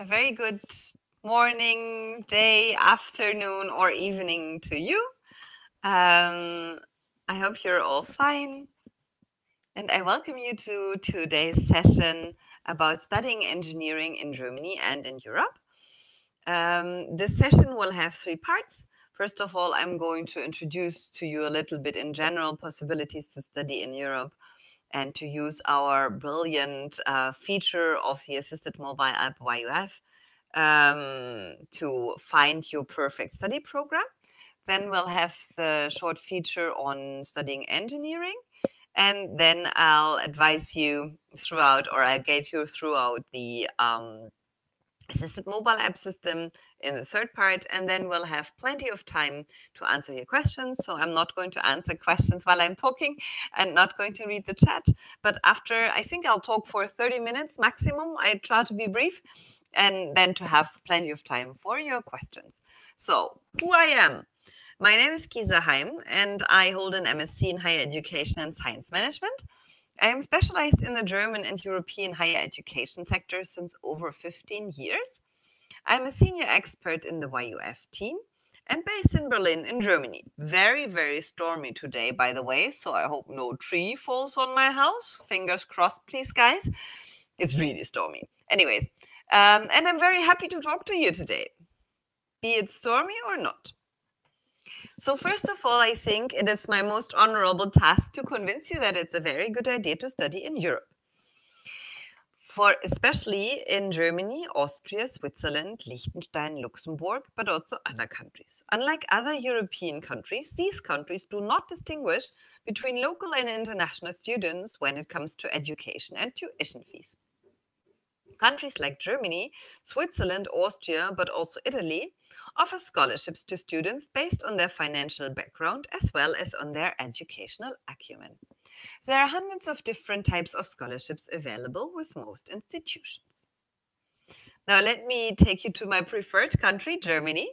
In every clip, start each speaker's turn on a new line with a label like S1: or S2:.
S1: A very good morning, day, afternoon, or evening to you. I hope you're all fine, and I welcome you to today's session about studying engineering in Germany and in Europe. This session will have three parts. First of all, I'm going to introduce to you a little bit in general possibilities to study in Europe and to use our brilliant feature of the assisted mobile app YUF to find your perfect study program. Then we'll have the short feature on studying engineering. And then I'll advise you throughout, or I'll guide you throughout the assisted mobile app system in the third part, and then we'll have plenty of time to answer your questions. So I'm not going to answer questions while I'm talking and not going to read the chat. But after, I think I'll talk for 30 minutes maximum. I try to be brief and then to have plenty of time for your questions. So, who I am. My name is Kisa Heim, and I hold an MSc in Higher Education and Science Management. I am specialized in the German and European higher education sector since over 15 years. I'm a senior expert in the YUF team and based in Berlin, in Germany. Very, very stormy today, by the way, so I hope no tree falls on my house. Fingers crossed, please, guys. It's really stormy. Anyways, and I'm very happy to talk to you today, be it stormy or not. So, first of all, I think it is my most honorable task to convince you that it's a very good idea to study in Europe. For especially in Germany, Austria, Switzerland, Liechtenstein, Luxembourg, but also other countries. Unlike other European countries, these countries do not distinguish between local and international students when it comes to education and tuition fees. Countries like Germany, Switzerland, Austria, but also Italy offer scholarships to students based on their financial background as well as on their educational acumen. There are hundreds of different types of scholarships available with most institutions. Now, let me take you to my preferred country, Germany.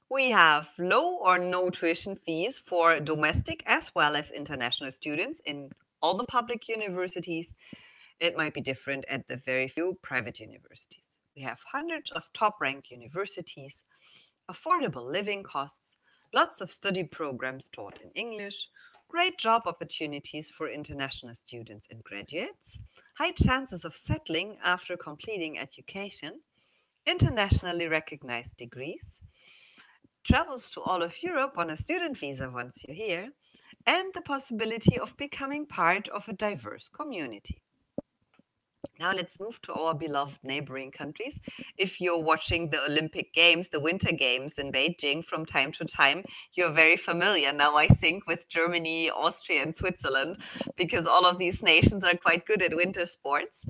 S1: We have low or no tuition fees for domestic as well as international students in all the public universities. It might be different at the very few private universities. We have hundreds of top ranked universities, affordable living costs, lots of study programs taught in English, great job opportunities for international students and graduates, high chances of settling after completing education, internationally recognized degrees, travels to all of Europe on a student visa once you're here, and the possibility of becoming part of a diverse community. Now let's move to our beloved neighboring countries. If you're watching the Olympic Games, the Winter Games in Beijing from time to time, you're very familiar now, I think, with Germany, Austria, and Switzerland, because all of these nations are quite good at winter sports.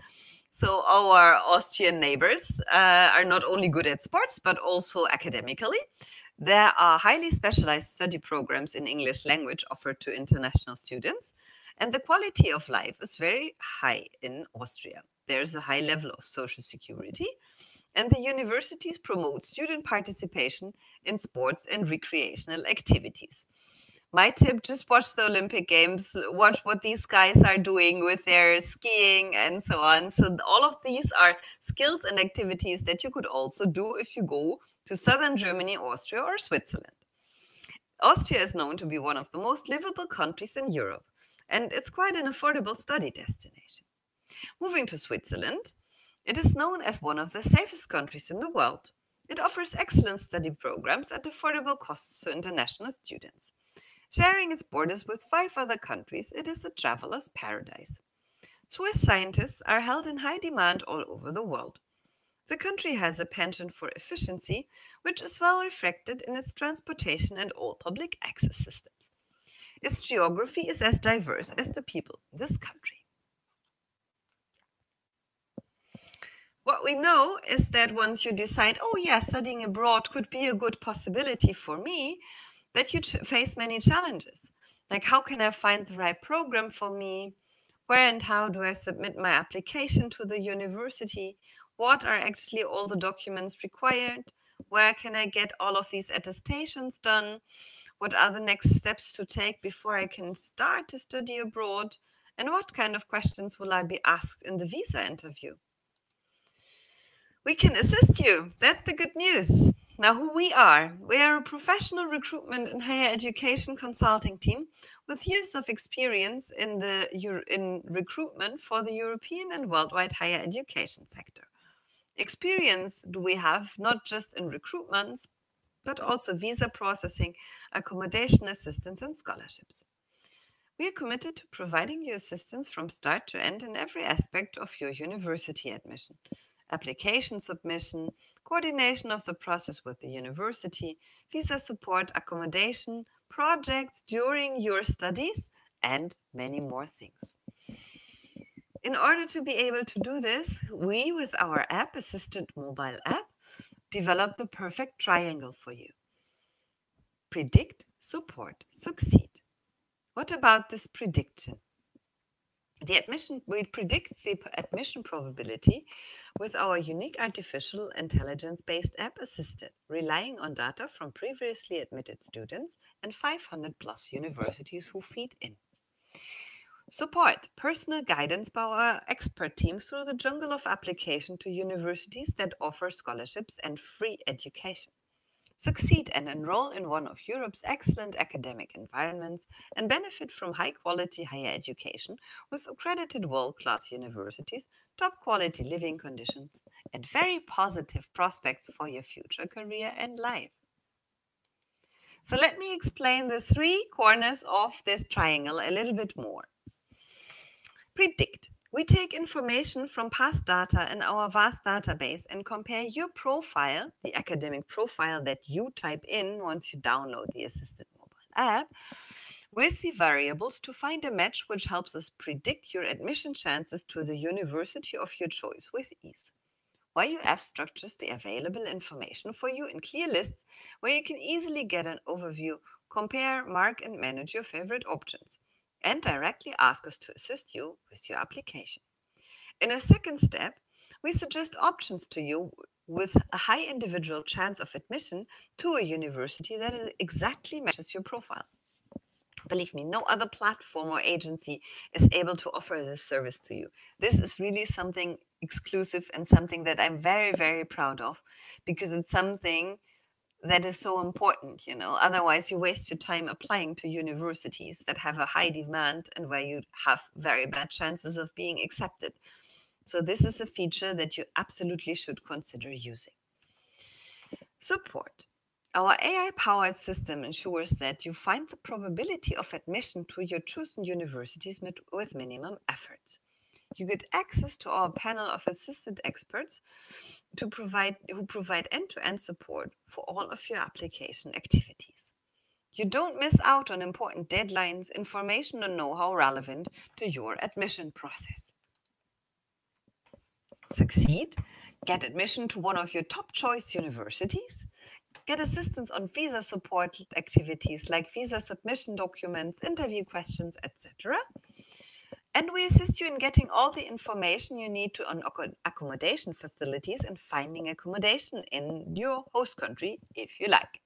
S1: So our Austrian neighbors are not only good at sports, but also academically. There are highly specialized study programs in English language offered to international students, and the quality of life is very high in Austria. There's a high level of social security, and the universities promote student participation in sports and recreational activities. My tip, just watch the Olympic Games, watch what these guys are doing with their skiing and so on. So, all of these are skills and activities that you could also do if you go to southern Germany, Austria, or Switzerland. Austria is known to be one of the most livable countries in Europe, and it's quite an affordable study destination. Moving to Switzerland, it is known as one of the safest countries in the world. It offers excellent study programs at affordable costs to international students. Sharing its borders with 5 other countries, it is a traveler's paradise. Swiss scientists are held in high demand all over the world. The country has a penchant for efficiency, which is well reflected in its transportation and all public access systems. Its geography is as diverse as the people in this country. What we know is that once you decide, oh, yeah, studying abroad could be a good possibility for me, that you face many challenges. Like, how can I find the right program for me? Where and how do I submit my application to the university? What are actually all the documents required? Where can I get all of these attestations done? What are the next steps to take before I can start to study abroad? And what kind of questions will I be asked in the visa interview? We can assist you. That's the good news. Now, who we are a professional recruitment and higher education consulting team with years of experience in recruitment for the European and worldwide higher education sector. Experience do we have not just in recruitment, but also visa processing, accommodation assistance, and scholarships. We are committed to providing you assistance from start to end in every aspect of your university admission: application submission, coordination of the process with the university, visa support, accommodation, projects during your studies, and many more things. In order to be able to do this, we, with our app assisted mobile app, developed the perfect triangle for you: predict, support, succeed. What about this prediction? We predict the admission probability with our unique artificial intelligence-based app Assisted, relying on data from previously admitted students and 500 plus universities who feed in. Support, personal guidance by our expert team through the jungle of application to universities that offer scholarships and free education. Succeed and enroll in one of Europe's excellent academic environments and benefit from high quality higher education with accredited world class universities, top quality living conditions, and very positive prospects for your future career and life. So, let me explain the three corners of this triangle a little bit more. Predict. We take information from past data in our vast database and compare your profile, the academic profile that you type in once you download the Assisted mobile app, with the variables to find a match which helps us predict your admission chances to the university of your choice with ease. YUF structures the available information for you in clear lists where you can easily get an overview, compare, mark, and manage your favorite options, and directly ask us to assist you with your application. In a second step, we suggest options to you with a high individual chance of admission to a university that exactly matches your profile. Believe me, no other platform or agency is able to offer this service to you. This is really something exclusive and something that I'm very, very proud of, because it's something that is so important. Otherwise you waste your time applying to universities that have a high demand and where you have very bad chances of being accepted. So this is a feature that you absolutely should consider using. Support. Our AI-powered system ensures that you find the probability of admission to your chosen universities with minimum effort. You get access to our panel of assisted experts who provide end-to-end support for all of your application activities. You don't miss out on important deadlines, information, or know-how relevant to your admission process. Succeed. Get admission to one of your top choice universities. Get assistance on visa support activities like visa submission documents, interview questions, etc. And we assist you in getting all the information you need on accommodation facilities and finding accommodation in your host country if you like.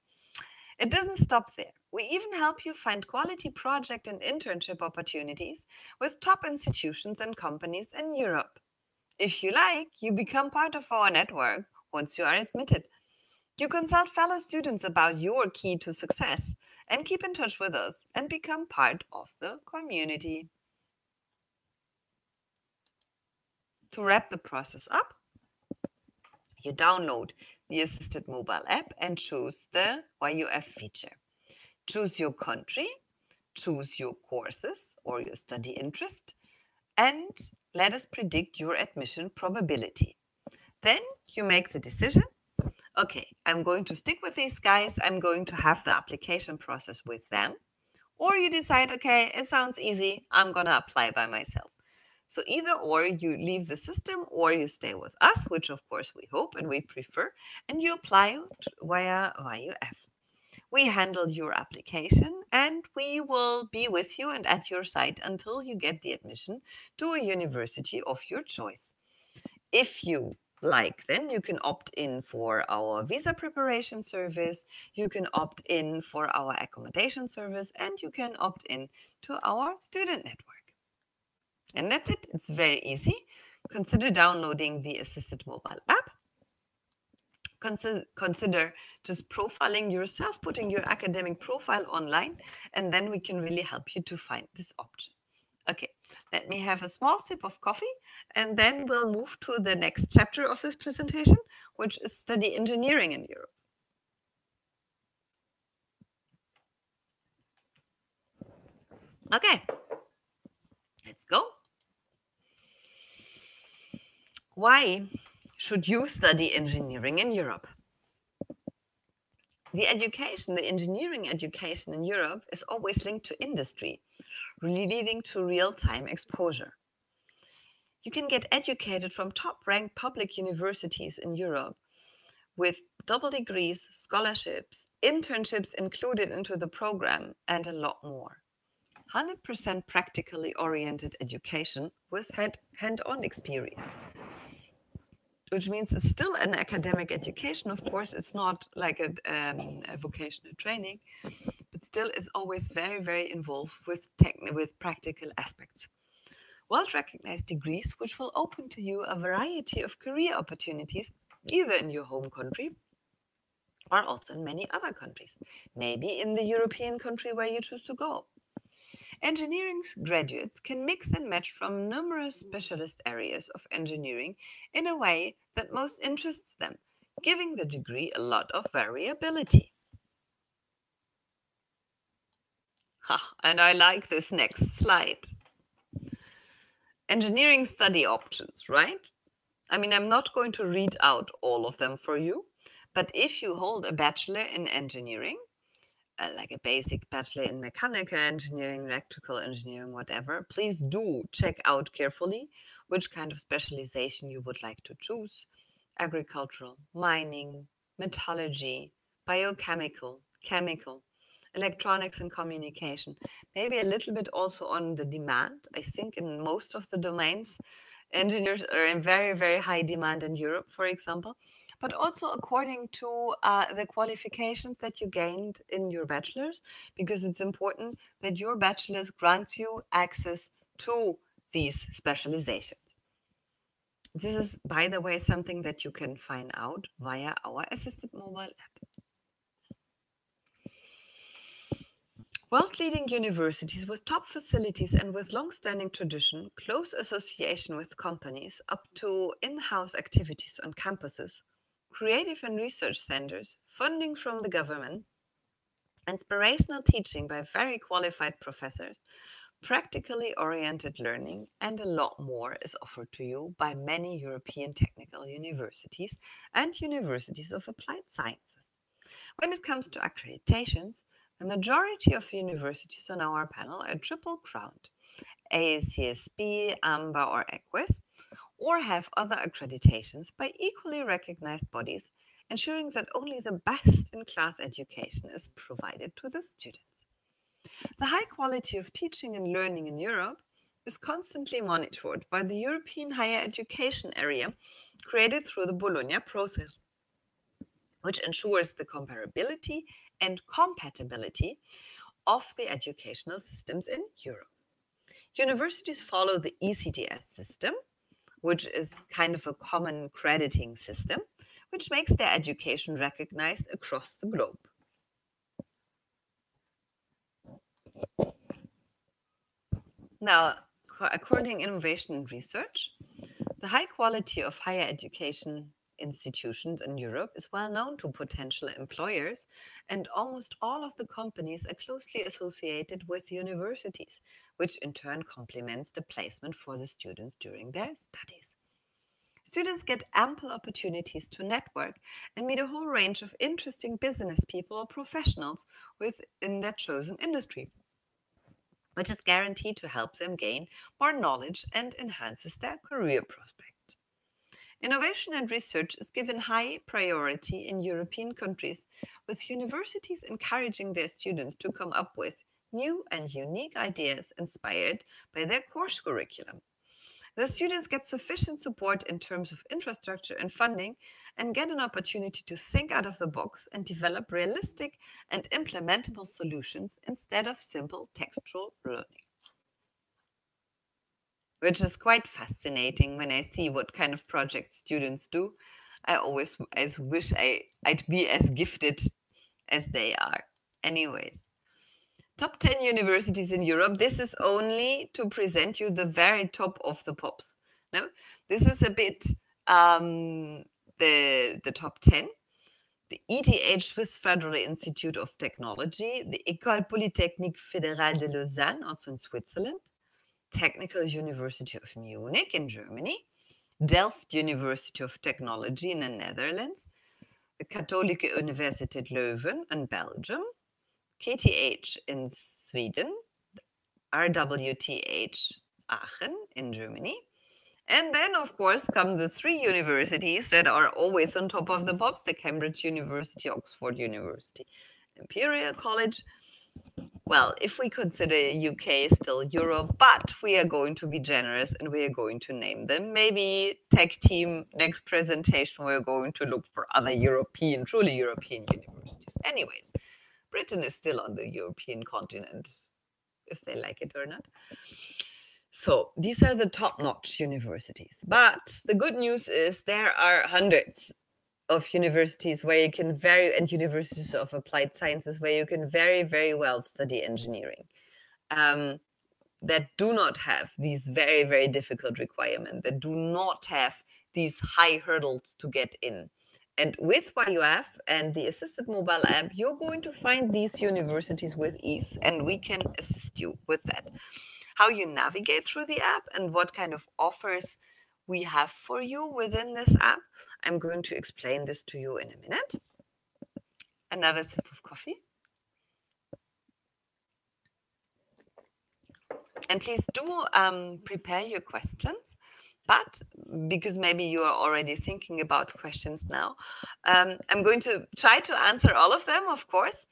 S1: It doesn't stop there. We even help you find quality project and internship opportunities with top institutions and companies in Europe. If you like, you become part of our network once you are admitted. You consult fellow students about your key to success and keep in touch with us and become part of the community. To wrap the process up, you download the Assisted mobile app and choose the YUF feature. Choose your country, choose your courses or your study interest, and let us predict your admission probability. Then you make the decision. Okay, I'm going to stick with these guys. I'm going to have the application process with them. Or you decide, okay, it sounds easy. I'm going to apply by myself. So either or, you leave the system or you stay with us, which of course we hope and we prefer, and you apply via YUF. We handle your application and we will be with you and at your side until you get the admission to a university of your choice. If you like, then you can opt in for our visa preparation service, you can opt in for our accommodation service, and you can opt in to our student network. And that's it. It's very easy. Consider downloading the Assisted mobile app consider just profiling yourself, putting your academic profile online, and then we can really help you to find this option. Okay, let me have a small sip of coffee, and then we'll move to the next chapter of this presentation, which is study engineering in Europe. Okay, let's go. Why should you study engineering in Europe? The engineering education in Europe is always linked to industry, leading to real-time exposure. You can get educated from top-ranked public universities in Europe with double degrees, scholarships, internships included into the program, and a lot more. 100% practically oriented education with hand-on experience, which means it's still an academic education. Of course, it's not like a vocational training, but still it's always very, very involved with practical aspects. Well-recognized degrees which will open to you a variety of career opportunities, either in your home country or also in many other countries, maybe in the European country where you choose to go. Engineering graduates can mix and match from numerous specialist areas of engineering in a way that most interests them, giving the degree a lot of variability. And I like this next slide. Engineering study options, right? I mean, I'm not going to read out all of them for you, but if you hold a bachelor in engineering, like a basic bachelor in mechanical engineering, electrical engineering, whatever, please do check out carefully which kind of specialization you would like to choose. Agricultural, mining, metallurgy, biochemical, chemical, electronics and communication. Maybe a little bit also on the demand. I think in most of the domains, engineers are in very, very high demand in Europe, for example, but also according to the qualifications that you gained in your bachelor's, because it's important that your bachelor's grants you access to these specializations. This is, by the way, something that you can find out via our assisted mobile app. World-leading universities with top facilities and with long-standing tradition, close association with companies, up to in-house activities on campuses, creative and research centers, funding from the government, inspirational teaching by very qualified professors, practically oriented learning, and a lot more is offered to you by many European technical universities and universities of applied sciences. When it comes to accreditations, the majority of universities on our panel are triple crowned, AACSB, AMBA, or EQUIS, or have other accreditations by equally recognized bodies, ensuring that only the best in class education is provided to the students. The high quality of teaching and learning in Europe is constantly monitored by the European higher education area created through the Bologna process, which ensures the comparability and compatibility of the educational systems in Europe. Universities follow the ECTS system, which is kind of a common crediting system, which makes their education recognized across the globe. Now, according to innovation and research, the high quality of higher education institutions in Europe is well known to potential employers, and almost all of the companies are closely associated with universities, which in turn complements the placement for the students during their studies. Students get ample opportunities to network and meet a whole range of interesting business people or professionals within their chosen industry, which is guaranteed to help them gain more knowledge and enhances their career prospects. Innovation and research is given high priority in European countries, with universities encouraging their students to come up with new and unique ideas inspired by their course curriculum. The students get sufficient support in terms of infrastructure and funding and get an opportunity to think out of the box and develop realistic and implementable solutions instead of simple textual learning. Which is quite fascinating when I see what kind of projects students do. I always wish I'd be as gifted as they are. Anyways, top 10 universities in Europe. This is only to present you the very top of the pops. No, this is a bit the top 10. The ETH, Swiss Federal Institute of Technology, the École Polytechnique Fédérale de Lausanne, also in Switzerland, Technical University of Munich in Germany, Delft University of Technology in the Netherlands, the Katholieke Universiteit Leuven in Belgium, KTH in Sweden, RWTH Aachen in Germany. And then, of course, come the three universities that are always on top of the pops, the Cambridge University, Oxford University, Imperial College. Well, if we consider UK still Europe, but we are going to be generous and we are going to name them. Maybe tech team, next presentation, we're going to look for other European, truly European universities. Anyways, Britain is still on the European continent, if they like it or not. So these are the top-notch universities. But the good news is there are hundreds of universities where you can and universities of applied sciences where you can very, very well study engineering that do not have these very, very difficult requirements, that do not have these high hurdles to get in. And with YUF and the Assisted Mobile App, you're going to find these universities with ease, and we can assist you with that. How you navigate through the app and what kind of offers we have for you within this app, I'm going to explain this to you in a minute. Another sip of coffee. And please do prepare your questions. But because maybe you are already thinking about questions now, I'm going to try to answer all of them, of course.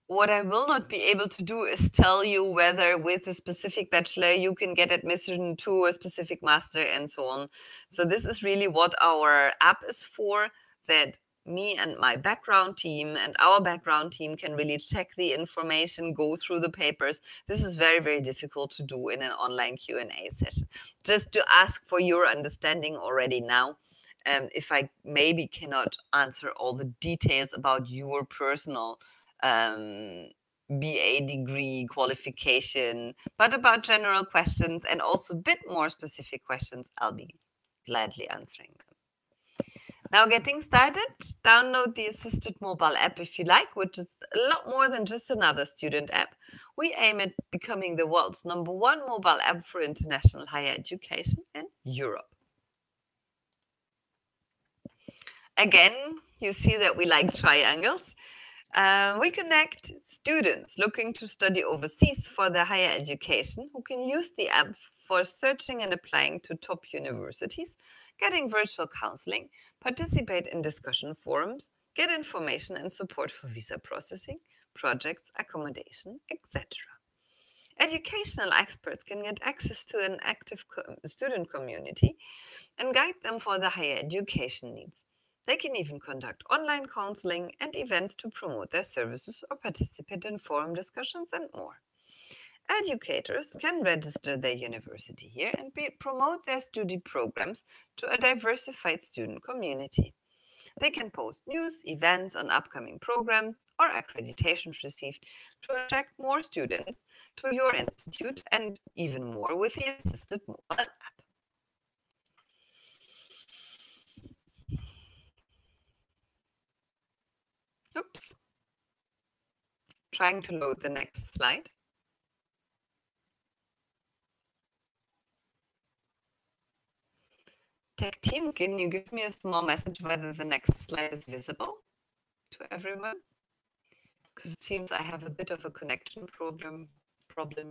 S1: What I will not be able to do is tell you whether with a specific bachelor you can get admission to a specific master and so on. So this is really what our app is for, that me and my background team and our background team can really check the information, go through the papers. This is very, very difficult to do in an online Q&A session. Just to ask for your understanding already now, if I maybe cannot answer all the details about your personal BA degree qualification, but about general questions and also a bit more specific questions, I'll be gladly answering them. Now, getting started, download the Assisted Mobile App if you like, which is a lot more than just another student app. We aim at becoming the world's #1 mobile app for international higher education in Europe. Again, you see that we like triangles. We connect students looking to study overseas for their higher education who can use the app for searching and applying to top universities, getting virtual counseling, participate in discussion forums, get information and support for visa processing, projects, accommodation, etc. Educational experts can get access to an active student community and guide them for their higher education needs. They can even conduct online counseling and events to promote their services or participate in forum discussions and more. Educators can register their university here and promote their study programs to a diversified student community. They can post news, events on upcoming programs, or accreditations received to attract more students to your institute and even more with the Assisted Mobile App. Oops. Trying to load the next slide. Tech team, can you give me a small message whether the next slide is visible to everyone? Because it seems I have a bit of a connection problem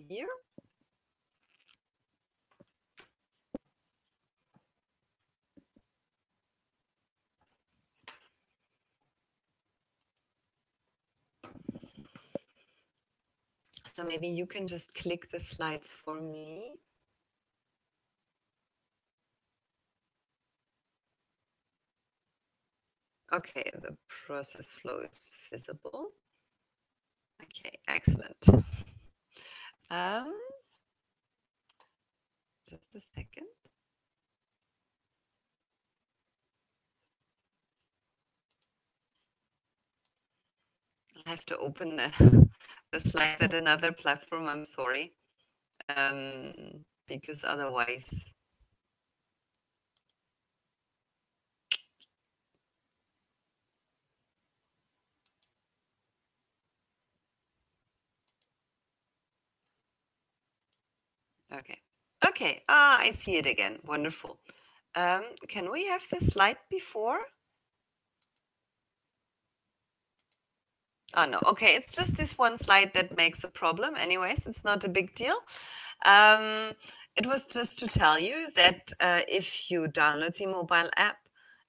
S1: here. So maybe you can just click the slides for me. Okay, the process flow is visible. Okay, excellent. Just a second. have to open the slides at another platform. I'm sorry, because otherwise. Okay. Okay. Ah, I see it again. Wonderful. Can we have the slide before? Oh, no. Okay. It's just this one slide that makes a problem. Anyways, it's not a big deal. Um, it was just to tell you that if you download the mobile app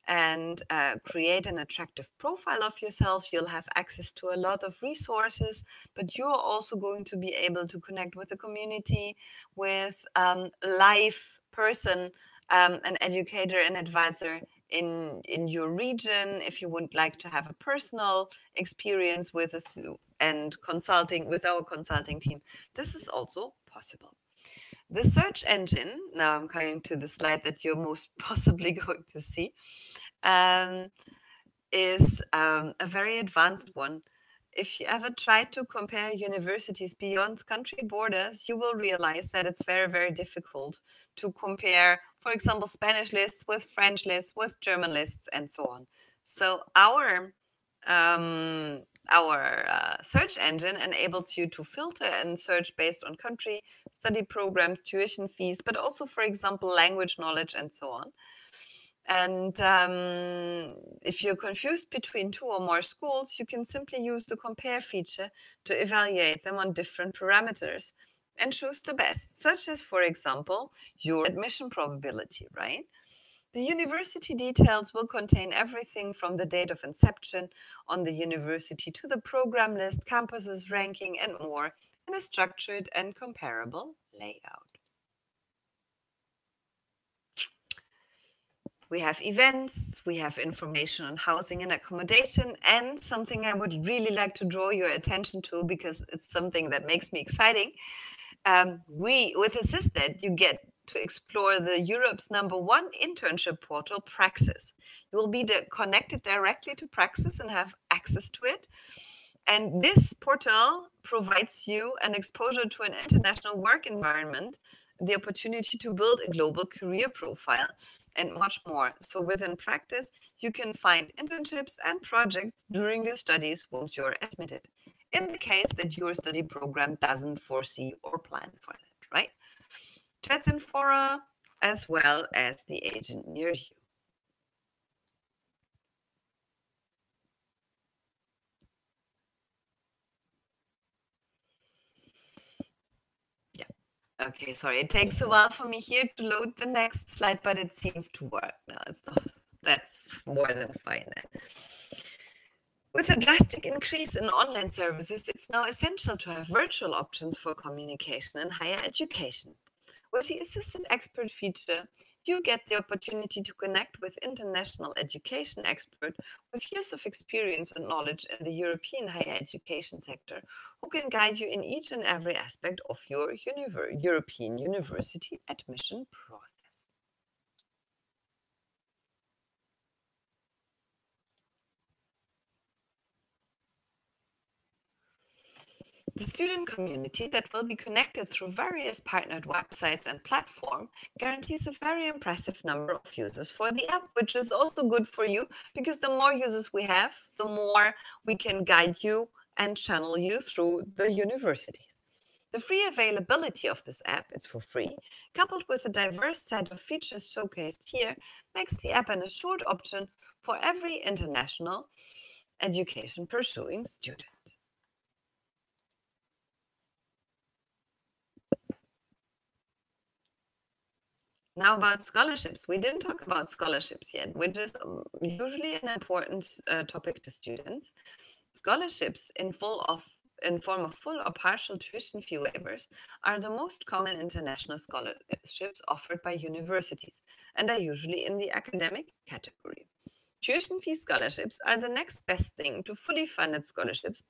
S1: and create an attractive profile of yourself, you'll have access to a lot of resources, but you're also going to be able to connect with the community, with a live person, an educator, an advisor in your region, if you would like to have a personal experience with us and consulting with our consulting team. This is also possible. The search engine, now I'm coming to the slide that you're most possibly going to see, um, is a very advanced one. If you ever try to compare universities beyond country borders, you will realize that it's very, very difficult to compare, for example, Spanish lists with French lists, with German lists, and so on. So search engine enables you to filter and search based on country, study programs, tuition fees, but also, for example, language knowledge and so on. And if you're confused between two or more schools, you can simply use the compare feature to evaluate them on different parameters and choose the best, such as, for example, your admission probability, right? The university details will contain everything from the date of inception on the university to the program list, campuses, ranking, and more in a structured and comparable layout. We have events, we have information on housing and accommodation, and something I would really like to draw your attention to because it's something that makes me exciting. With Assisted, you get to explore the Europe's #1 internship portal, Praxis. You will be connected directly to Praxis and have access to it. And this portal provides you an exposure to an international work environment, the opportunity to build a global career profile, and much more. So within Practice, you can find internships and projects during your studies once you're admitted, in the case that your study program doesn't foresee or plan for that, right? Chats and fora, as well as the agent near you. Yeah. Okay, sorry. It takes a while for me here to load the next slide, but it seems to work now. So that's more than fine then. With a drastic increase in online services, it's now essential to have virtual options for communication in higher education. With the Assistant Expert feature, you get the opportunity to connect with international education experts with years of experience and knowledge in the European higher education sector who can guide you in each and every aspect of your European university admission process. The student community that will be connected through various partnered websites and platforms guarantees a very impressive number of users for the app, which is also good for you because the more users we have, the more we can guide you and channel you through the universities. The free availability of this app, it's for free, coupled with a diverse set of features showcased here, makes the app an assured option for every international education pursuing student. Now about scholarships. We didn't talk about scholarships yet, which is usually an important topic to students. Scholarships in form of full or partial tuition fee waivers are the most common international scholarships offered by universities and are usually in the academic category. Tuition fee scholarships are the next best thing to fully funded scholarships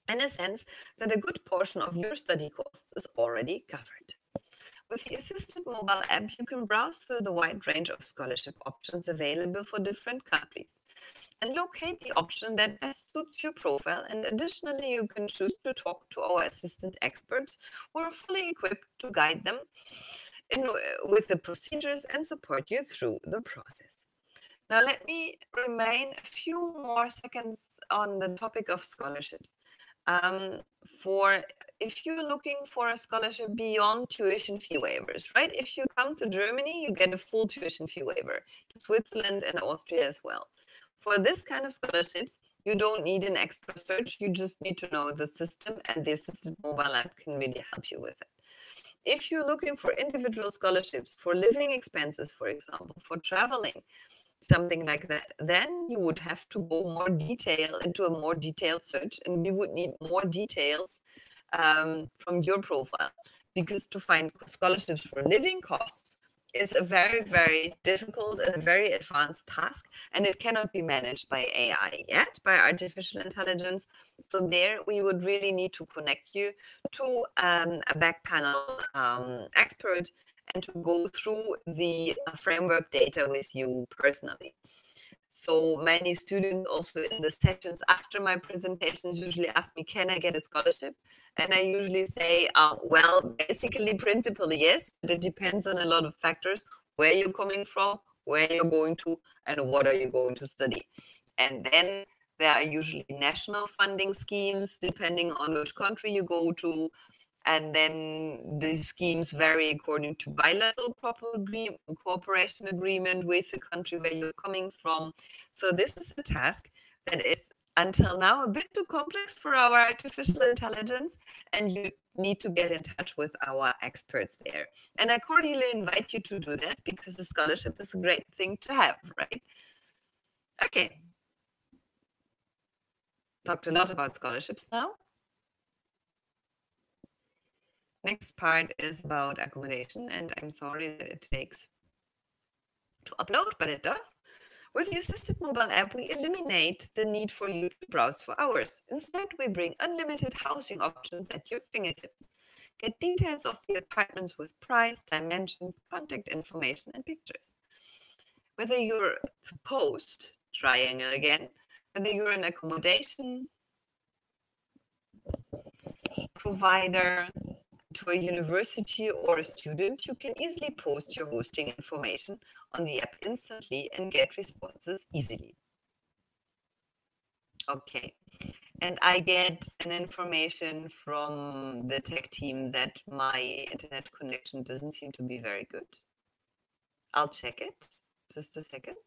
S1: in a sense that a good portion of your study costs is already covered. With the Assisted mobile app, you can browse through the wide range of scholarship options available for different countries. and locate the option that best suits your profile. And additionally, you can choose to talk to our assistant experts who are fully equipped to guide them with the procedures and support you through the process. Now, let me remain a few more seconds on the topic of scholarships. Um, for if you're looking for a scholarship beyond tuition fee waivers, right? If you come to Germany, you get a full tuition fee waiver, to Switzerland and Austria as well. For this kind of scholarships, you don't need an extra search. You just need to know the system, and the assisted mobile app can really help you with it. If you're looking for individual scholarships for living expenses, for example, for traveling, something like that, then you would have to go more detail into a more detailed search, and we would need more details from your profile, because to find scholarships for living costs is a very, very difficult and a very advanced task, and it cannot be managed by AI yet, by artificial intelligence. So there we would really need to connect you to a back panel expert and to go through the framework data with you personally. So many students also in the sessions after my presentations usually ask me, can I get a scholarship? And I usually say, well, basically, principally, yes, but it depends on a lot of factors, where you're coming from, where you're going to, and what are you going to study. And then there are usually national funding schemes, depending on which country you go to. And then the schemes vary according to bilateral cooperation agreement with the country where you're coming from. So this is a task that is until now a bit too complex for our artificial intelligence, and you need to get in touch with our experts there. And I cordially invite you to do that, because the scholarship is a great thing to have, right? Okay. Talked a lot about scholarships now. Next part is about accommodation, and I'm sorry that it takes to upload, but it does. With the assisted mobile app, we eliminate the need for you to browse for hours. Instead, we bring unlimited housing options at your fingertips. Get details of the apartments with price, dimensions, contact information, and pictures. Whether you're supposed, triangle again, whether you're an accommodation provider, to a university or a student, you can easily post your hosting information on the app instantly and get responses easily. Okay. And I get an information from the tech team that my internet connection doesn't seem to be very good. I'll check it. Just a second.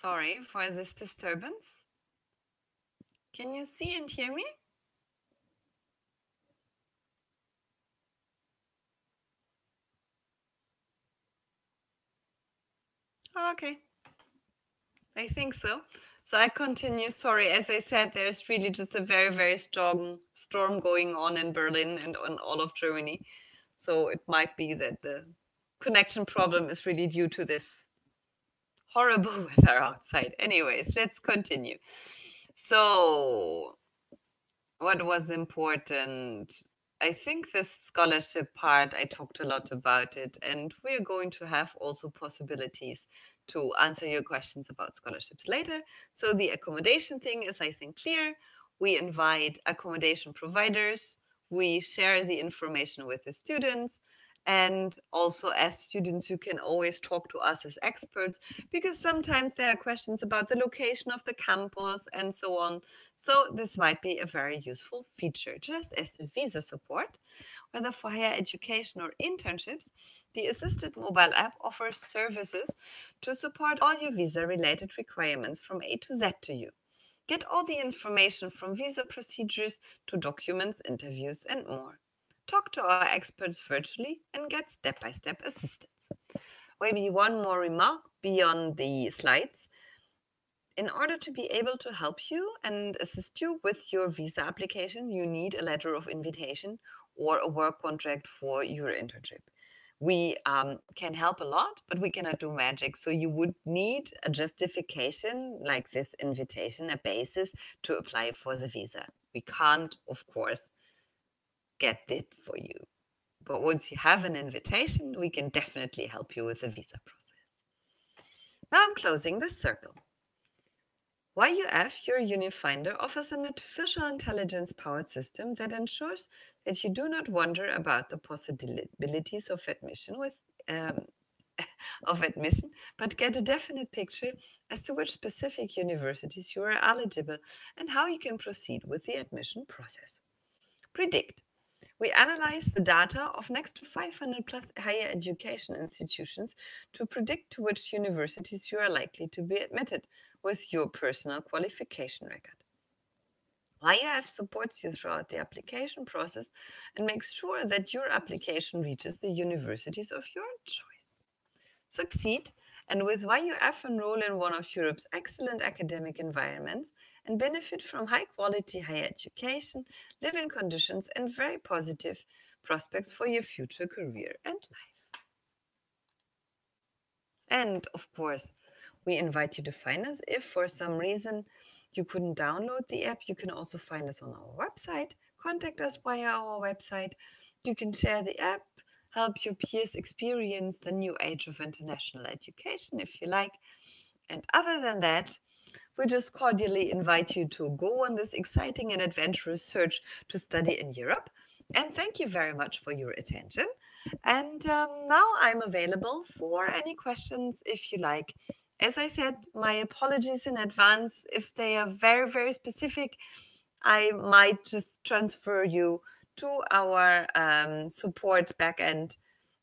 S1: Sorry for this disturbance. Can you see and hear me? Oh, okay. I think so. So I continue. Sorry, as I said, there's really just a very, very strong storm going on in Berlin and on all of Germany. So it might be that the connection problem is really due to this horrible weather outside. Anyways, let's continue. So, what was important? I think this scholarship part, I talked a lot about it, and we're going to have also possibilities to answer your questions about scholarships later. So, the accommodation thing is, I think, clear. We invite accommodation providers, we share the information with the students. And also, as students, you can always talk to us as experts because sometimes there are questions about the location of the campus and so on. So this might be a very useful feature, just as the visa support, whether for higher education or internships. The assisted mobile app offers services to support all your visa-related requirements from A to Z to you. Get all the information from visa procedures to documents, interviews, and more. Talk to our experts virtually and get step-by-step assistance. Maybe one more remark beyond the slides. In order to be able to help you and assist you with your visa application, you need a letter of invitation or a work contract for your internship. We can help a lot, but we cannot do magic. So you would need a justification like this invitation, a basis to apply for the visa. We can't, of course, get it for you. But once you have an invitation, we can definitely help you with the visa process. Now I'm closing this circle. YUF, your Unifinder, offers an artificial intelligence-powered system that ensures that you do not wonder about the possibilities of admission um, but get a definite picture as to which specific universities you are eligible and how you can proceed with the admission process. Predict. We analyze the data of next to 500 plus higher education institutions to predict to which universities you are likely to be admitted with your personal qualification record. YUF supports you throughout the application process and makes sure that your application reaches the universities of your choice. Succeed, and with YUF enroll in one of Europe's excellent academic environments and benefit from high quality higher education, living conditions, and very positive prospects for your future career and life. And of course, we invite you to find us. If for some reason you couldn't download the app, you can also find us on our website. Contact us via our website. You can share the app, help your peers experience the new age of international education if you like. And other than that, we just cordially invite you to go on this exciting and adventurous search to study in Europe. And thank you very much for your attention. And now I'm available for any questions if you like. As I said, my apologies in advance. If they are very, very specific, I might just transfer you to our support backend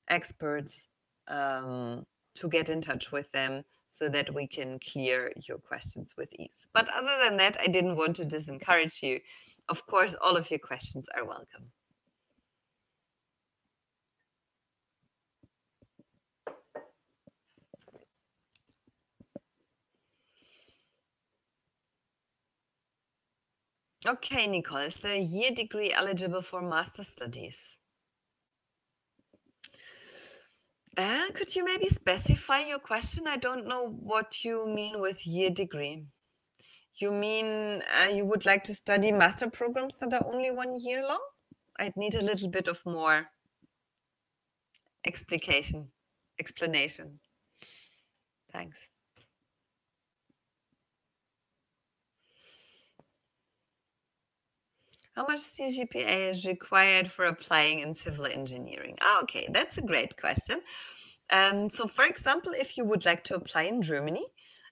S1: experts to get in touch with them so that we can clear your questions with ease. But other than that, I didn't want to disencourage you. Of course, all of your questions are welcome. Okay, Nicole, is there a year degree eligible for master studies? Could you maybe specify your question? I don't know what you mean with year degree. You mean you would like to study master programs that are only 1 year long? I'd need a little bit of more explanation. Thanks. How much CGPA is required for applying in civil engineering? Okay, that's a great question. So, for example, if you would like to apply in Germany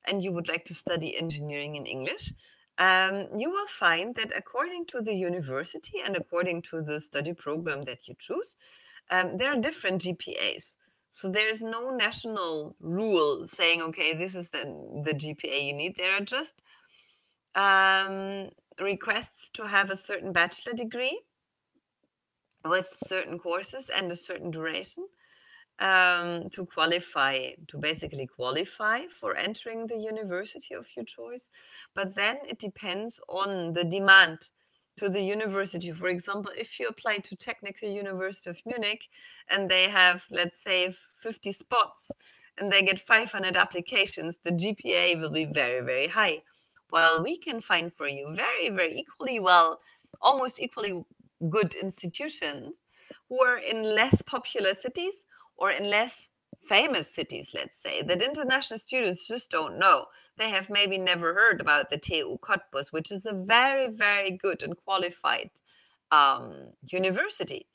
S1: and you would like to study engineering in English, you will find that according to the university and according to the study program that you choose, there are different GPAs. So there's no national rule saying, okay, this is the GPA you need. There are just requests to have a certain bachelor degree with certain courses and a certain duration to qualify, to basically qualify for entering the university of your choice. But then it depends on the demand to the university. For example, if you apply to Technical University of Munich and they have, let's say, 50 spots and they get 500 applications, the GPA will be very, very high. Well, we can find for you very, very equally well, almost equally good institutions who are in less popular cities or in less famous cities, let's say, that international students just don't know. They have maybe never heard about the TU Cottbus, which is a very, very good and qualified university.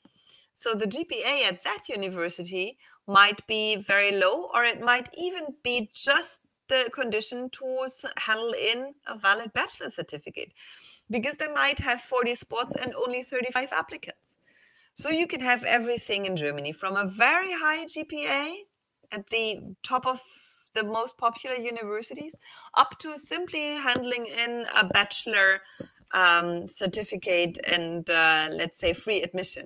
S1: So the GPA at that university might be very low, or it might even be just the condition to handle in a valid bachelor certificate, because they might have 40 spots and only 35 applicants. So you can have everything in Germany, from a very high GPA at the top of the most popular universities up to simply handling in a bachelor certificate and let's say free admission.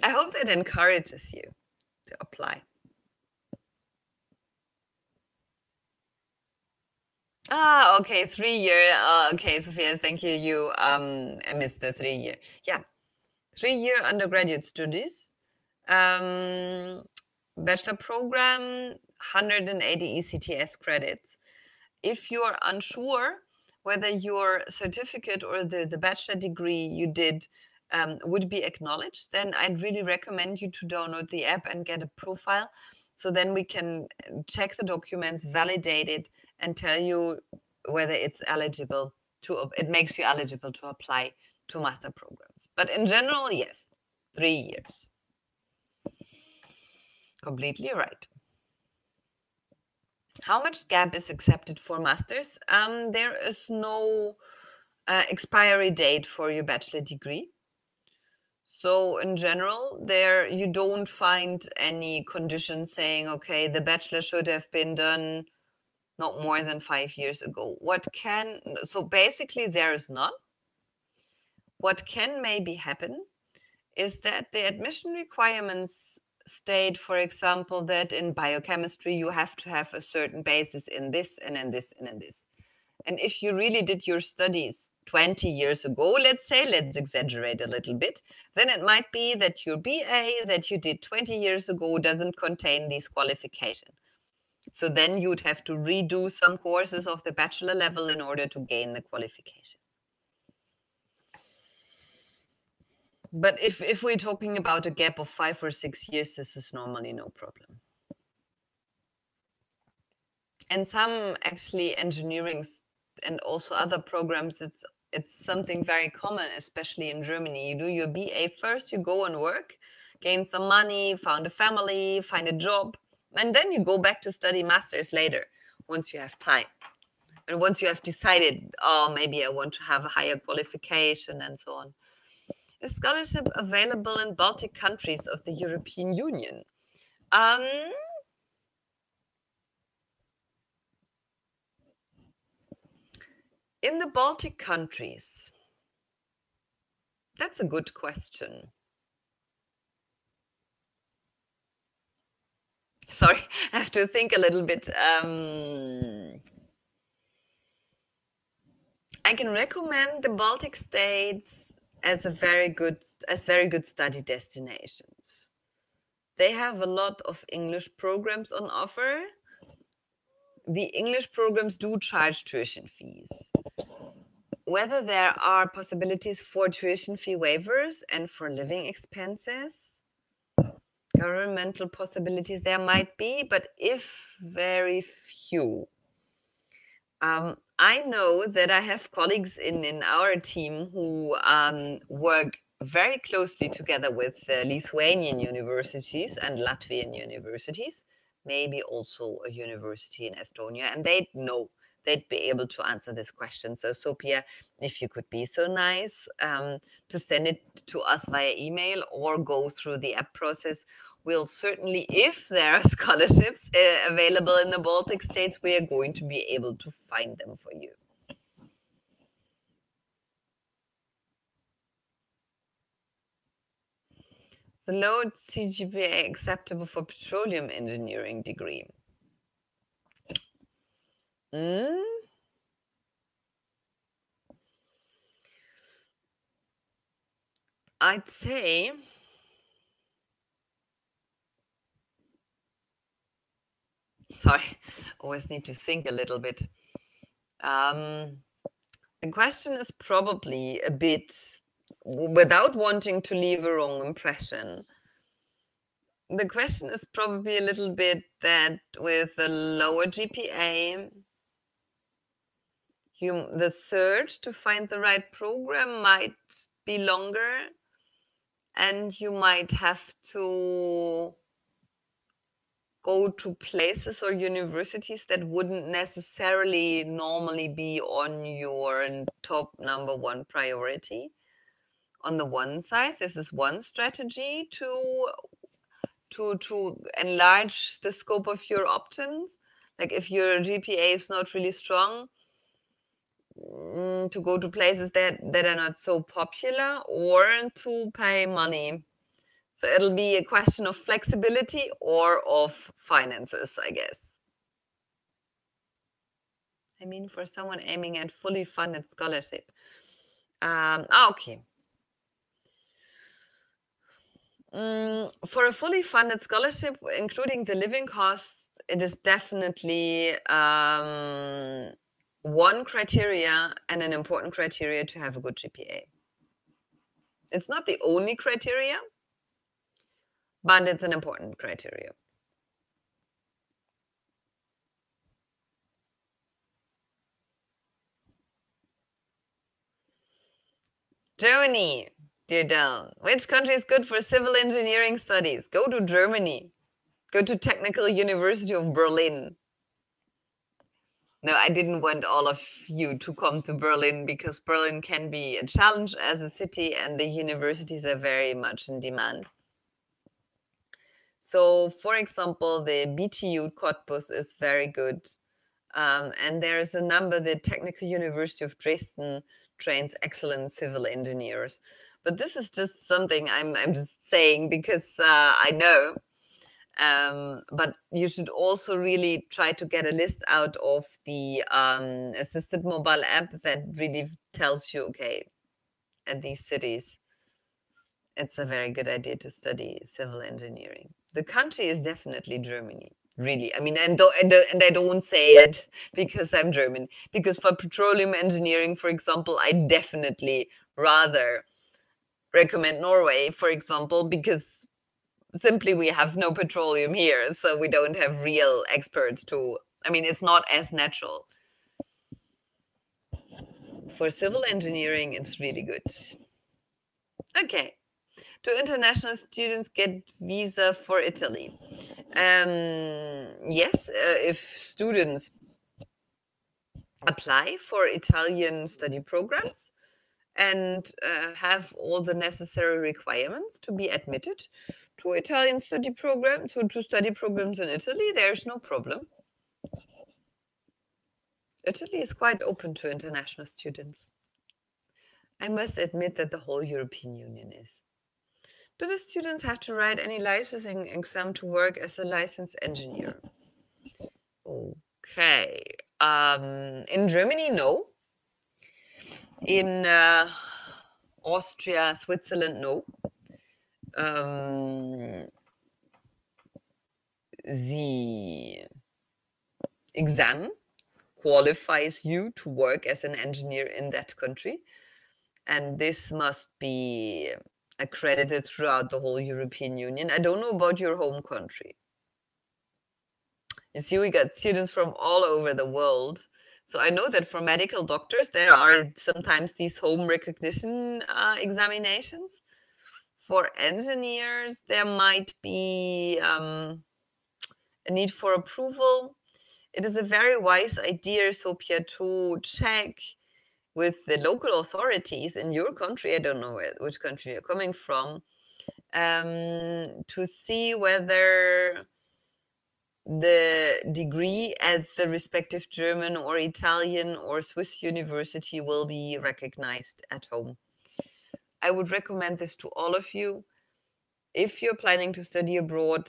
S1: I hope that encourages you to apply. Ah, okay, 3-year. Okay, Sophia, thank you. You I missed the 3-year. Yeah, 3-year undergraduate studies. Bachelor program, 180 ECTS credits. If you are unsure whether your certificate or the bachelor degree you did would be acknowledged, then I'd really recommend you to download the app and get a profile. So then we can check the documents, validate it, and tell you whether it's eligible to, it makes you eligible to apply to master programs. But in general, yes, 3 years. Completely right. How much gap is accepted for masters? There is no expiry date for your bachelor degree. So in general, there you don't find any condition saying, okay, the bachelor should have been done not more than 5 years ago. So basically there is none. What can maybe happen is that the admission requirements state, for example, that in biochemistry you have to have a certain basis in this and in this and in this. And if you really did your studies 20 years ago, let's say, let's exaggerate a little bit, then it might be that your BA that you did 20 years ago doesn't contain these qualifications. So then you'd have to redo some courses of the bachelor level in order to gain the qualification. But if we're talking about a gap of 5 or 6 years, this is normally no problem. And some actually engineering and also other programs, it's something very common, especially in Germany. You do your BA first, you go and work, gain some money, found a family, find a job, and then you go back to study masters later once you have time. And once you have decided, oh, maybe I want to have a higher qualification and so on. Is scholarship available in Baltic countries of the European Union? In the Baltic countries, that's a good question. Sorry, I have to think a little bit. I can recommend the Baltic states as very good study destinations. They have a lot of English programs on offer. The English programs do charge tuition fees. Whether there are possibilities for tuition fee waivers and for living expenses, governmental possibilities there might be, but if very few. I know that I have colleagues in our team who work very closely together with Lithuanian universities and Latvian universities, maybe also a university in Estonia, and they'd be able to answer this question. So, Sophia, if you could be so nice to send it to us via email or go through the app process, we'll certainly, if there are scholarships available in the Baltic states, we are going to be able to find them for you. The low CGPA acceptable for petroleum engineering degree. I'd say sorry, always need to think a little bit. The question is probably a bit, without wanting to leave a wrong impression, the question is probably a little bit that with a lower GPA, the search to find the right program might be longer, and you might have to go to places or universities that wouldn't necessarily normally be on your top number one priority. On the one side, this is one strategy to enlarge the scope of your options. Like if your GPA is not really strong, to go to places that are not so popular, or to pay money. So it'll be a question of flexibility or of finances, I guess. I mean, for someone aiming at fully funded scholarship. Okay. For a fully funded scholarship, including the living costs, it is definitely one criteria and an important criteria to have a good GPA. It's not the only criteria, but it's an important criteria. Germany, dear Del. Which country is good for civil engineering studies? Go to Germany. Go to Technical University of Berlin. No, I didn't want all of you to come to Berlin because Berlin can be a challenge as a city and the universities are very much in demand. So, for example, the BTU Cottbus is very good. And there's a number, the Technical University of Dresden trains excellent civil engineers. But this is just something I'm just saying because I know. But you should also really try to get a list out of the assisted mobile app that really tells you, okay, at these cities, it's a very good idea to study civil engineering. The country is definitely Germany. Really, I mean, and I don't say it because I'm German. Because for petroleum engineering, for example, I definitely rather recommend Norway, for example, because simply we have no petroleum here, so we don't have real experts to. I mean, it's not as natural. For civil engineering, it's really good. Okay. Do international students get visa for Italy? Yes, if students apply for Italian study programs and have all the necessary requirements to be admitted to Italian study programs, to study programs in Italy, there's no problem. Italy is quite open to international students. I must admit that the whole European Union is. Do the students have to write any licensing exam to work as a licensed engineer? Okay. In Germany, no. In Austria, Switzerland, no. The exam qualifies you to work as an engineer in that country, and this must be accredited throughout the whole European Union. I don't know about your home country. You see, we got students from all over the world. So I know that for medical doctors, there are sometimes these home recognition examinations. For engineers, there might be a need for approval. It is a very wise idea, Sophia, to check with the local authorities in your country. I don't know which country you're coming from. to see whether the degree at the respective German or Italian or Swiss university will be recognized at home. I would recommend this to all of you. If you're planning to study abroad,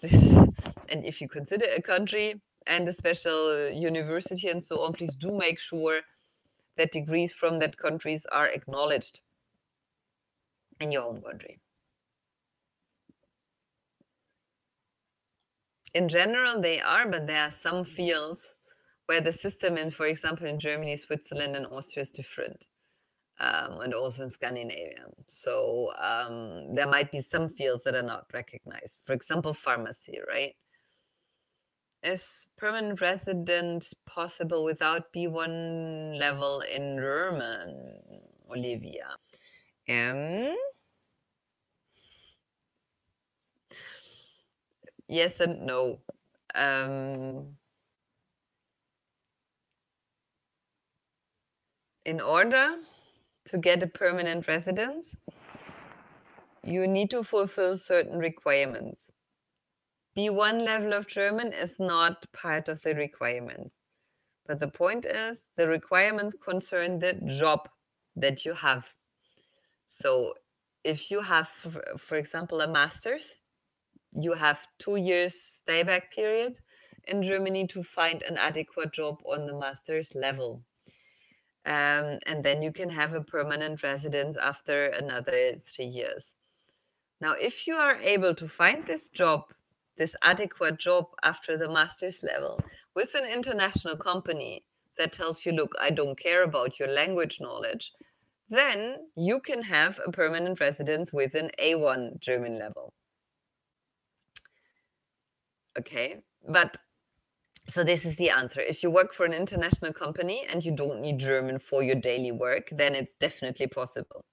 S1: and if you consider a country and a special university and so on, please do make sure that degrees from that countries are acknowledged in your home country. In general, they are, but there are some fields where the system in, for example, in Germany, Switzerland, and Austria is different, and also in Scandinavia. So there might be some fields that are not recognized. For example, pharmacy, right? Is permanent residence possible without B1 level in German, Olivia? Yes and no. In order to get a permanent residence, you need to fulfill certain requirements. B1 level of German is not part of the requirements. But the point is, the requirements concern the job that you have. So if you have, for example, a master's, you have 2 years stay back period in Germany to find an adequate job on the master's level. And then you can have a permanent residence after another 3 years. Now, if you are able to find this job, this adequate job after the master's level with an international company that tells you, look, I don't care about your language knowledge, then you can have a permanent residence with an A1 German level. Okay, but so this is the answer. If you work for an international company and you don't need German for your daily work, then it's definitely possible.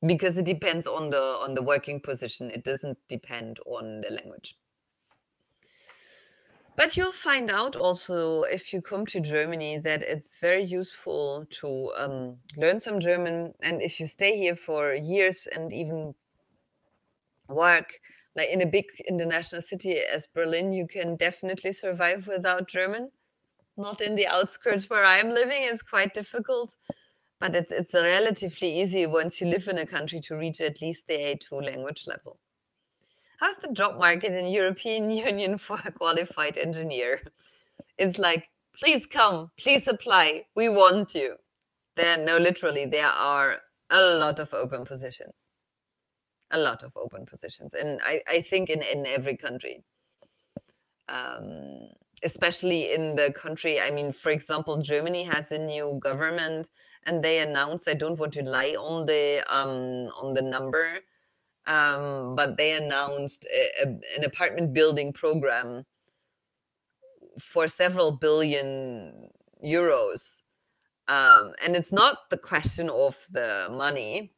S1: Because it depends on the working position. It doesn't depend on the language. But you'll find out also if you come to Germany that it's very useful to learn some German. And if you stay here for years and even work like in a big international city as Berlin, you can definitely survive without German. Not in the outskirts where I'm living, it's quite difficult. But it's relatively easy once you live in a country to reach at least the A2 language level. How's the job market in European Union for a qualified engineer? It's like, please come, please apply, we want you. Literally, there are a lot of open positions. A lot of open positions. And I think in every country. Especially in the country, I mean, for example, Germany has a new government and they announced, I don't want to lie on the number, but they announced an apartment building program for several billion euros. And it's not the question of the money.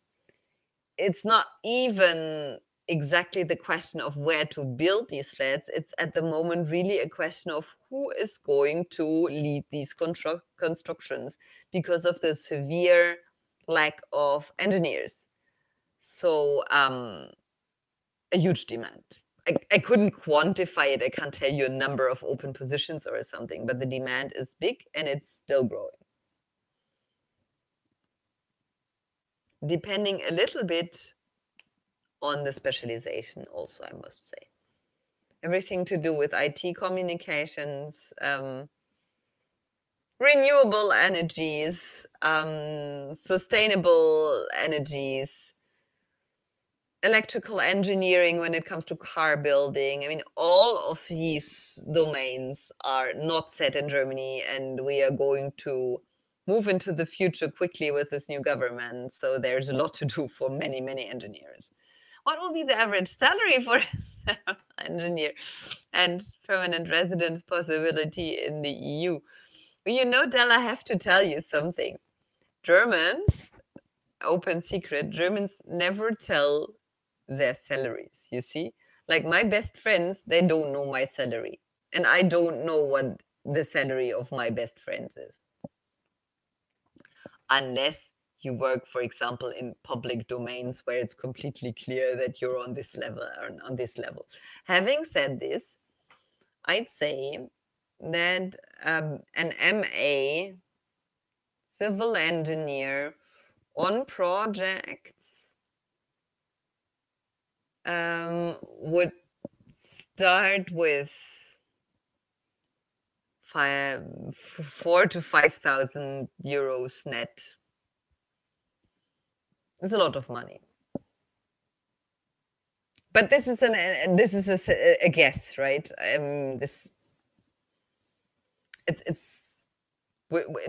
S1: It's not even exactly the question of where to build these flats. It's at the moment really a question of who is going to lead these constructions because of the severe lack of engineers. So a huge demand. I couldn't quantify it. I can't tell you a number of open positions or something, but the demand is big and it's still growing. Depending a little bit on the specialization also, I must say. Everything to do with IT communications, renewable energies, sustainable energies, electrical engineering when it comes to car building. I mean, all of these domains are not set in Germany, and we are going to move into the future quickly with this new government. So there's a lot to do for many, many engineers. What will be the average salary for an engineer and permanent residence possibility in the EU? Well, you know, Dell, I have to tell you something. Germans, open secret, Germans never tell their salaries, you see? Like my best friends, they don't know my salary. And I don't know what the salary of my best friends is. Unless you work, for example, in public domains where it's completely clear that you're on this level or on this level. Having said this, I'd say that an MA civil engineer on projects would start with 4,000 to 5,000 euros net. It's a lot of money. But this is a guess, right?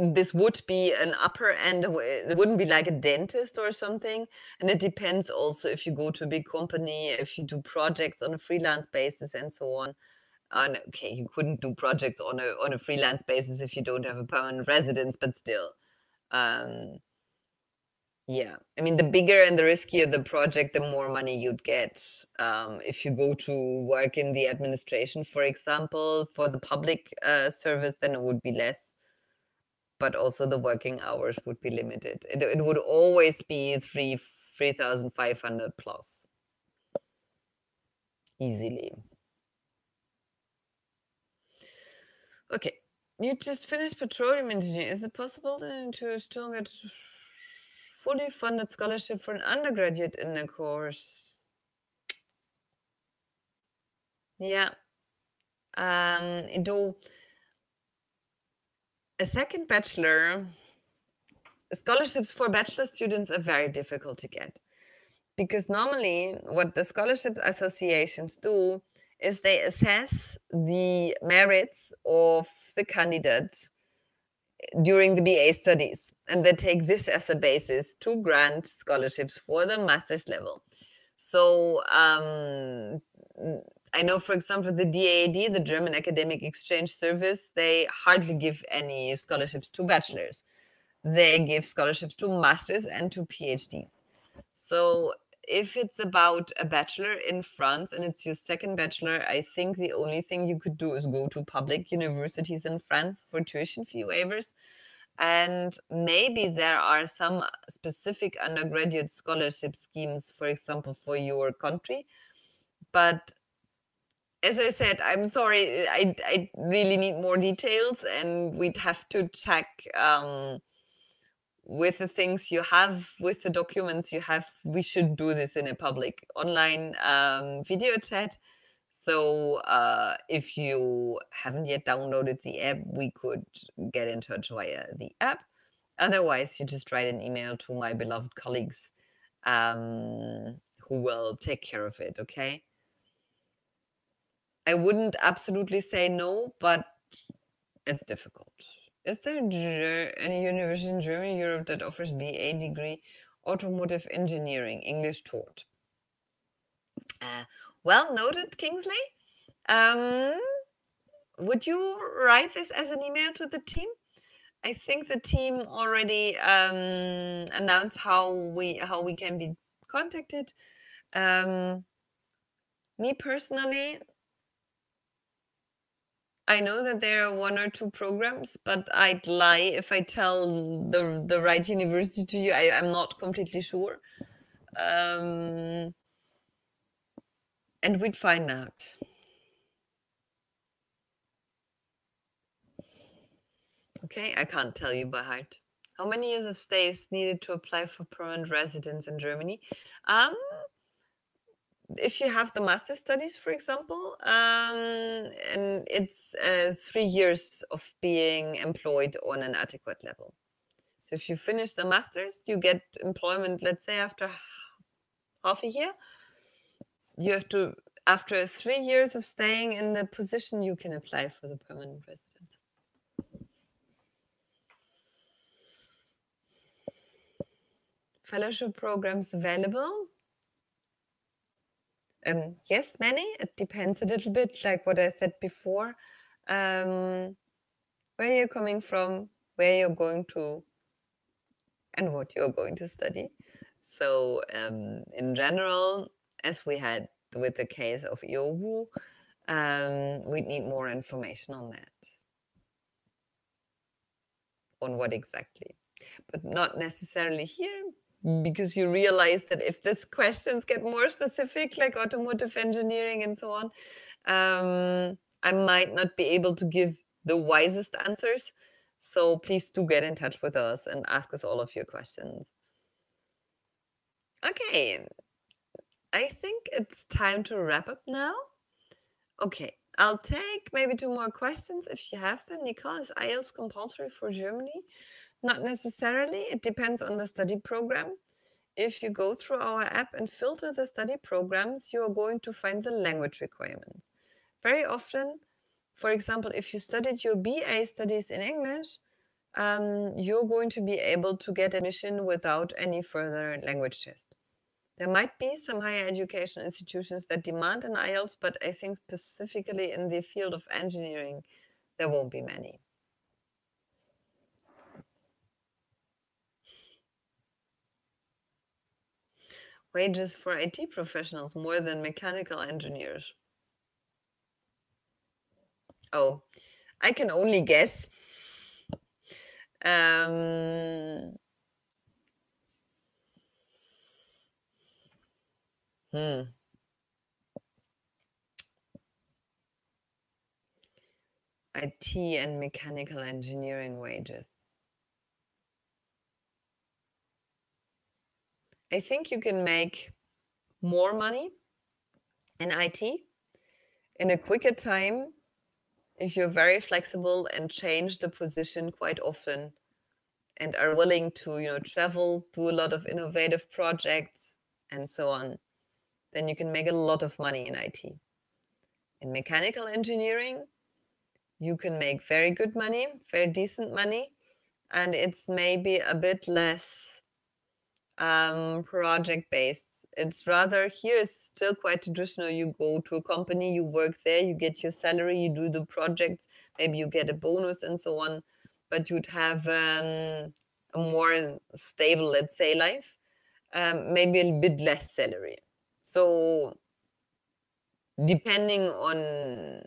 S1: This would be an upper end. It wouldn't be like a dentist or something. And it depends also if you go to a big company, if you do projects on a freelance basis and so on. And okay, you couldn't do projects on a freelance basis if you don't have a permanent residence, but still. Yeah, I mean, the bigger and the riskier the project, the more money you'd get. If you go to work in the administration, for example, for the public service, then it would be less. But also the working hours would be limited. It would always be 3,500 plus. Easily. Okay, you just finished petroleum engineering. Is it possible to still get fully funded scholarship for an undergraduate in the course? Yeah. Do a second bachelor, scholarships for bachelor students are very difficult to get, because normally what the scholarship associations do is they assess the merits of the candidates during the BA studies, and they take this as a basis to grant scholarships for the master's level. So I know, for example, the DAAD, the German Academic Exchange Service, they hardly give any scholarships to bachelors. They give scholarships to masters and to PhDs. So if it's about a bachelor in France and it's your second bachelor, I think the only thing you could do is go to public universities in France for tuition fee waivers. And maybe there are some specific undergraduate scholarship schemes, for example, for your country. But as I said, I'm sorry, I really need more details, and we'd have to check with the things you have, with the documents you have. We should do this in a public online video chat. So if you haven't yet downloaded the app, we could get in touch via the app. Otherwise, you just write an email to my beloved colleagues who will take care of it, okay? I wouldn't absolutely say no, but it's difficult. Is there any university in Germany, Europe that offers BA degree, automotive engineering, English taught? Well noted, Kingsley. Would you write this as an email to the team? I think the team already announced how we can be contacted. Me personally, I know that there are 1 or 2 programs, but I'd lie if I tell the right university to you. I'm not completely sure. And we'd find out. Okay, I can't tell you by heart. How many years of stay is needed to apply for permanent residence in Germany? If you have the master studies, for example, and it's 3 years of being employed on an adequate level. So if you finish the masters, you get employment, let's say, after half a year. You have to, after 3 years of staying in the position, you can apply for the permanent residence. Fellowship programs available? Yes, many. It depends a little bit, like what I said before. Where you're coming from, where you're going to, and what you're going to study. So in general, as we had with the case of IOWU, we need more information on that. On what exactly? but not necessarily here, because you realize that if these questions get more specific, like automotive engineering and so on, I might not be able to give the wisest answers. So please do get in touch with us and ask us all of your questions. Okay, I think it's time to wrap up now. Okay, I'll take maybe 2 more questions if you have them. Nicole, is IELTS compulsory for Germany? Not necessarily. It depends on the study program. If you go through our app and filter the study programs, you are going to find the language requirements. Very often, for example, if you studied your BA studies in English, you're going to be able to get admission without any further language test. There might be some higher education institutions that demand an IELTS, but I think specifically in the field of engineering, there won't be many. Wages for IT professionals more than mechanical engineers. Oh, I can only guess. Hmm. IT and mechanical engineering wages. I think you can make more money in IT in a quicker time if you're very flexible and change the position quite often and are willing to travel, do a lot of innovative projects and so on. Then you can make a lot of money in IT. In mechanical engineering, you can make very good money, very decent money, and it's maybe a bit less project based. It's rather, here is still quite traditional. You go to a company, you work there, you get your salary, you do the projects, maybe you get a bonus and so on, but you'd have a more stable, let's say, life, maybe a bit less salary. So depending on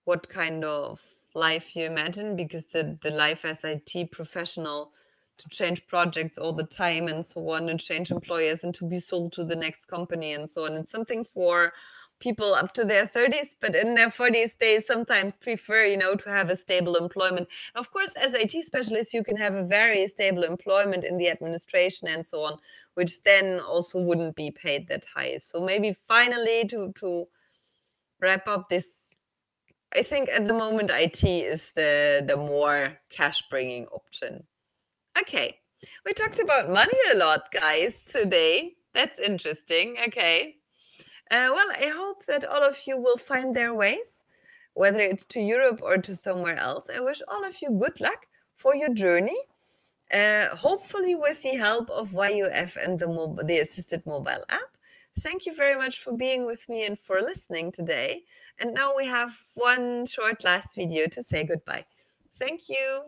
S1: what kind of life you imagine, because the life as IT professional, to change projects all the time and so on, and change employers and to be sold to the next company and so on. It's something for people up to their 30s, but in their 40s, they sometimes prefer, to have a stable employment. Of course, as IT specialists, you can have a very stable employment in the administration and so on, which then also wouldn't be paid that high. So maybe finally to wrap up this, I think at the moment IT is the more cash bringing option. Okay, we talked about money a lot, guys, today. That's interesting. Okay. Well, I hope that all of you will find their ways, whether it's to Europe or to somewhere else. I wish all of you good luck for your journey. Hopefully, with the help of YUF and the assisted mobile app. Thank you very much for being with me and for listening today. And now we have one short last video to say goodbye. Thank you.